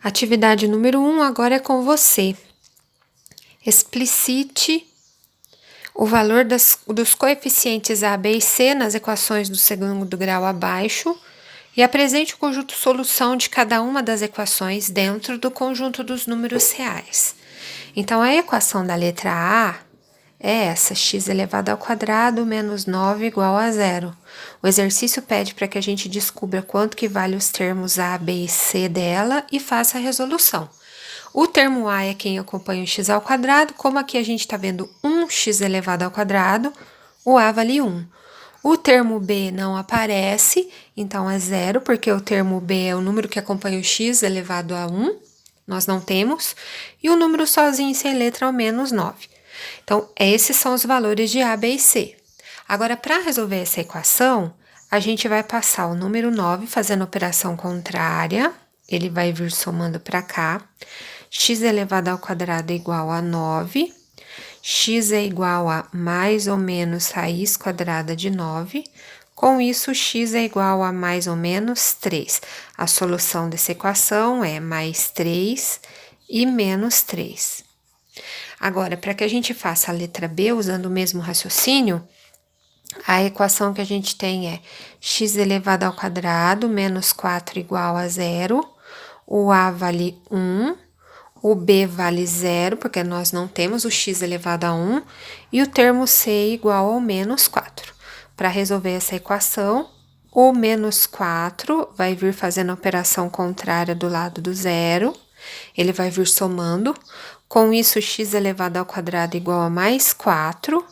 Atividade número 1 agora é com você. Explicite o valor dos coeficientes A, B e C nas equações do segundo grau abaixo e apresente o conjunto solução de cada uma das equações dentro do conjunto dos números reais. Então, a equação da letra A é essa, x elevado ao quadrado menos 9 igual a zero. O exercício pede para que a gente descubra quanto que vale os termos A, B e C dela e faça a resolução. O termo A é quem acompanha o x ao quadrado, como aqui a gente está vendo 1x elevado ao quadrado, o A vale 1. O termo B não aparece, então é zero, porque o termo B é o número que acompanha o x elevado a 1, nós não temos, e o número sozinho sem letra é o menos 9. Então, esses são os valores de A, B e C. Agora, para resolver essa equação, a gente vai passar o número 9 fazendo operação contrária, ele vai vir somando para cá. X elevado ao quadrado é igual a 9. X é igual a mais ou menos raiz quadrada de 9. Com isso, x é igual a mais ou menos 3. A solução dessa equação é mais 3 e menos 3. Agora, para que a gente faça a letra B usando o mesmo raciocínio, a equação que a gente tem é x elevado ao quadrado menos 4 igual a zero. O A vale 1, o B vale zero, porque nós não temos o x elevado a 1, e o termo C igual ao menos 4. Para resolver essa equação, o menos 4 vai vir fazendo a operação contrária do lado do zero, ele vai vir somando. Com isso, x elevado ao quadrado igual a mais 4.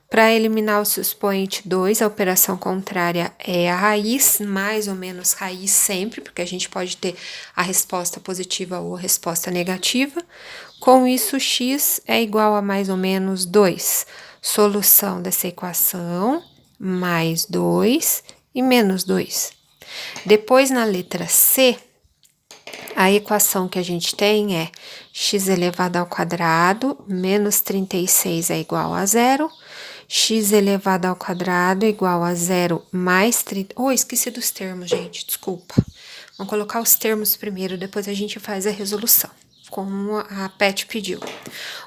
Para eliminar o expoente 2, a operação contrária é a raiz, mais ou menos raiz sempre, porque a gente pode ter a resposta positiva ou a resposta negativa. Com isso, x é igual a mais ou menos 2. Solução dessa equação, mais 2 e menos 2. Depois, na letra C, a equação que a gente tem é x elevado ao quadrado menos 36 é igual a zero. X elevado ao quadrado é igual a zero mais 30... esqueci dos termos, gente, desculpa. Vamos colocar os termos primeiro, depois a gente faz a resolução, como a Pet pediu.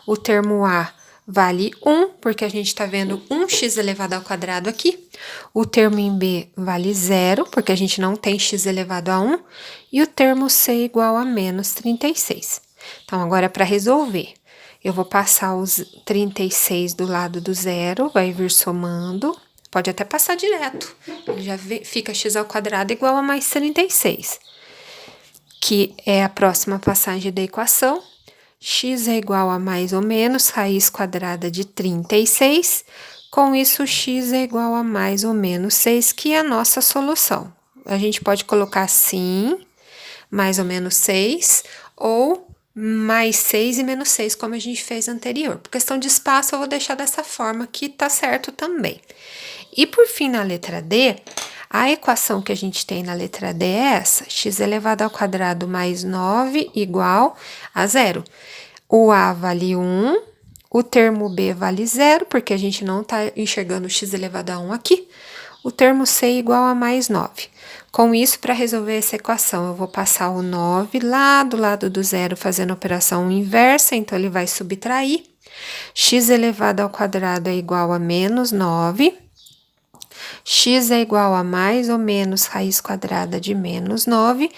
O termo A vale 1, porque a gente está vendo 1x elevado ao quadrado aqui. O termo em B vale 0, porque a gente não tem x elevado a 1. E o termo C igual a menos 36. Então, agora, para resolver, eu vou passar os 36 do lado do zero, vai vir somando. Pode até passar direto. Ele já fica x ao quadrado igual a mais 36, que é a próxima passagem da equação. X é igual a mais ou menos raiz quadrada de 36. Com isso, x é igual a mais ou menos 6, que é a nossa solução. A gente pode colocar assim, mais ou menos 6, ou mais 6 e menos 6, como a gente fez anterior. Por questão de espaço, eu vou deixar dessa forma, que tá certo também. E por fim, na letra D, a equação que a gente tem na letra D é essa, x elevado ao quadrado mais 9 igual a zero. O A vale 1, o termo B vale 0, porque a gente não está enxergando x elevado a 1 aqui. O termo C igual a mais 9. Com isso, para resolver essa equação, eu vou passar o 9 lá do lado do zero, fazendo a operação inversa, então ele vai subtrair. X elevado ao quadrado é igual a menos 9. X é igual a mais ou menos raiz quadrada de menos 9.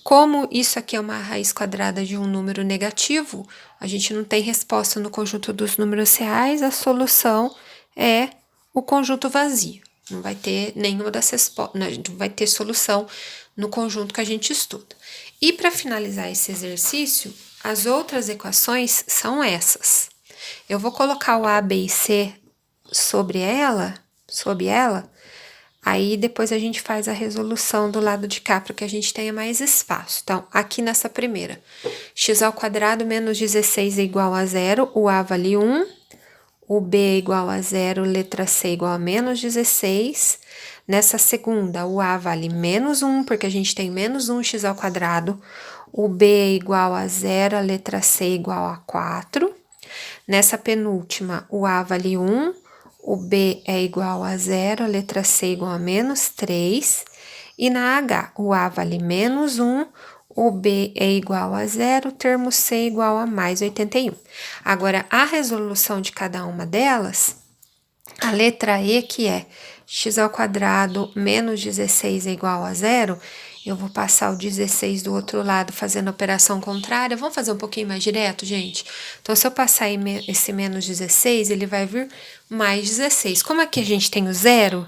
Como isso aqui é uma raiz quadrada de um número negativo, a gente não tem resposta no conjunto dos números reais, a solução é o conjunto vazio. Não vai ter nenhuma das respostas, não vai ter solução no conjunto que a gente estuda. E para finalizar esse exercício, as outras equações são essas. Eu vou colocar o A, B e C sob ela, aí depois a gente faz a resolução do lado de cá, para que a gente tenha mais espaço. Então, aqui nessa primeira, x ao quadrado menos 16 é igual a zero, o A vale 1, o B é igual a zero, letra C igual a menos 16. Nessa segunda, o A vale menos 1, porque a gente tem menos 1x ao quadrado. O B é igual a zero, a letra C igual a 4. Nessa penúltima, o A vale 1, o B é igual a zero, a letra C igual a menos 3. E na H, o A vale menos 1, o B é igual a 0, o termo C é igual a mais 81. Agora, a resolução de cada uma delas, a letra E, que é x² menos 16 é igual a 0, eu vou passar o 16 do outro lado fazendo a operação contrária. Vamos fazer um pouquinho mais direto, gente? Então, se eu passar esse menos 16, ele vai vir mais 16. Como aqui a gente tem o 0,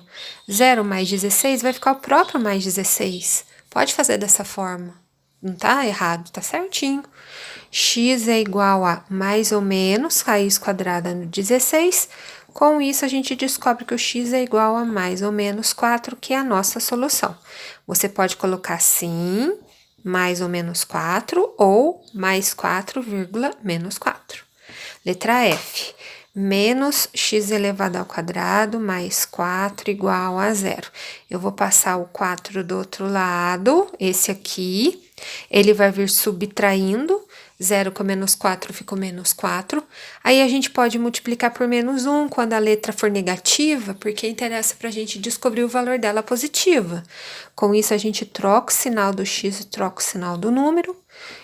0 mais 16 vai ficar o próprio mais 16. Pode fazer dessa forma. Não tá errado, tá certinho. X é igual a mais ou menos raiz quadrada no 16. Com isso, a gente descobre que o x é igual a mais ou menos 4, que é a nossa solução. Você pode colocar assim, mais ou menos 4, ou mais 4, menos 4. Letra F. Menos x elevado ao quadrado mais 4 igual a 0. Eu vou passar o 4 do outro lado, esse aqui. Ele vai vir subtraindo. 0 com menos 4 ficou menos 4. Aí a gente pode multiplicar por menos 1 quando a letra for negativa, porque interessa para a gente descobrir o valor dela positiva. Com isso, a gente troca o sinal do x e troca o sinal do número.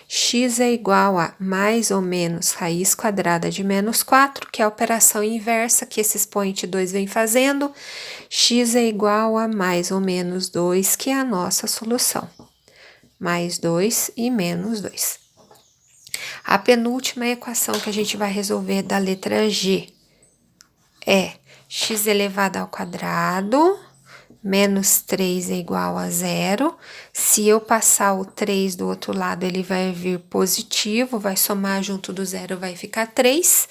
X é igual a mais ou menos raiz quadrada de menos 4, que é a operação inversa que esse expoente 2 vem fazendo. X é igual a mais ou menos 2, que é a nossa solução. Mais 2 e menos 2. A penúltima equação que a gente vai resolver da letra G é x elevado ao quadrado menos 3 é igual a 0. Se eu passar o 3 do outro lado, ele vai vir positivo, vai somar junto do 0, vai ficar 3.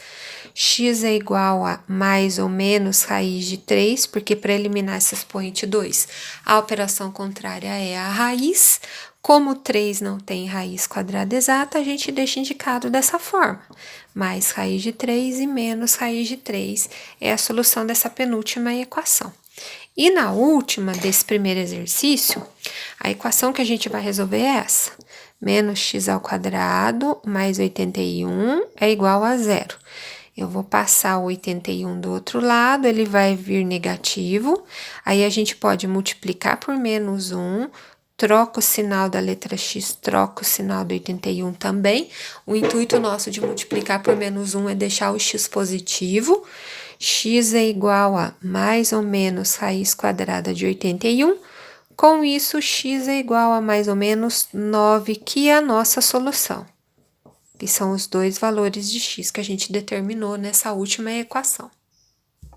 X é igual a mais ou menos raiz de 3, porque para eliminar esse expoente 2, a operação contrária é a raiz. Como 3 não tem raiz quadrada exata, a gente deixa indicado dessa forma. Mais raiz de 3 e menos raiz de 3 é a solução dessa penúltima equação. E na última desse primeiro exercício, a equação que a gente vai resolver é essa. Menos x² mais 81 é igual a 0. Eu vou passar o 81 do outro lado, ele vai vir negativo. Aí a gente pode multiplicar por menos 1, troca o sinal da letra x, troca o sinal do 81 também. O intuito nosso de multiplicar por menos 1 é deixar o x positivo. X é igual a mais ou menos raiz quadrada de 81. Com isso, x é igual a mais ou menos 9, que é a nossa solução. Que são os dois valores de x que a gente determinou nessa última equação.